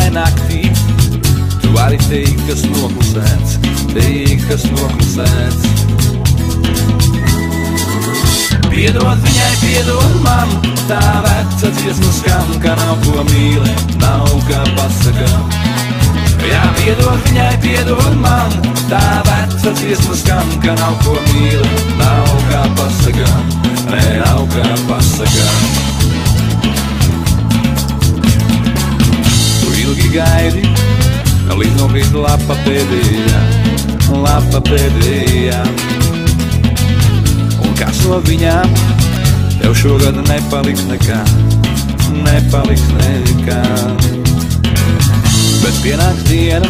tikai naktī. Tu vari teikt, kas noklusēts, teikt, kas noklusēts. Piedod viņai, piedod man, tā veca dziesma skan, ka nav ko mīlēt, nav kā pasakām. Jā, piedod viņai, piedod man, tā veca dziesma skan, ka nav ko mīlēt, nav kā pasakām, nē, nav kā pasakām. Tu ilgi gaidi, līdz nokrīt lapa pēdējā. Un kas no viņām tev šogad nepaliks nekā. Bet pienāks diena,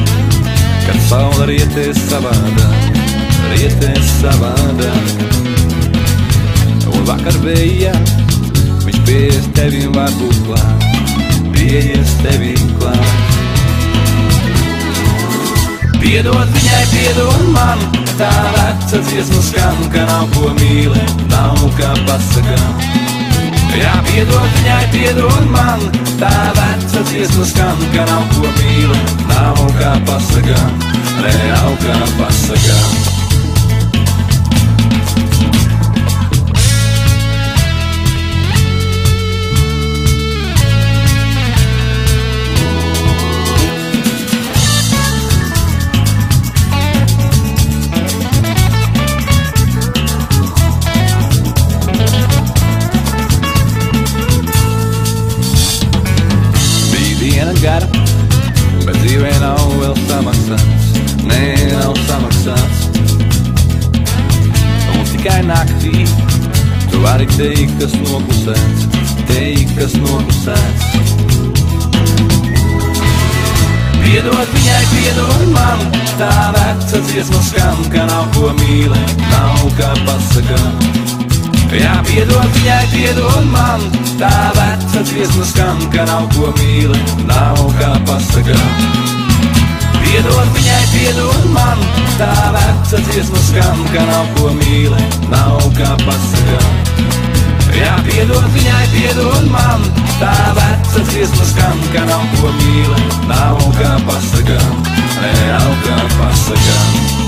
kad saule rietēs savādāk. Un vakar vējā viņš pieies tevim varbūt klāt. Piedod viņai, piedod man, tā veca dziesma skan, ka nav ko mīlēt, nav kā pasakām. Jā, piedod viņai, piedod man, tā veca dziesma skan, ka nav ko mīlēt, nav kā pasakām, nē, nav kā pasakām. Gara, bet dzīvē nav vēl samaksāts, nē, nav samaksāts. Un tikai naktī tu vari teikt, kas noklusēts. Piedod viņai, piedod man, tā veca dziesma skan, ka nav ko mīlēt, nav kā pasakām. Jā, piedod viņai, piedod man, tā veca dziesma skan, ka nav ko mīlēt, nav kā pasakām. Piedod viņai, piedod man, tā veca dziesma skan, ka nav ko mīlēt, nav kā pasakām. Jā, piedod viņai, piedod man, tā veca dziesma skan, ka nav ko mīlēt, nav kā pasakām, nē, nav kā pasakām.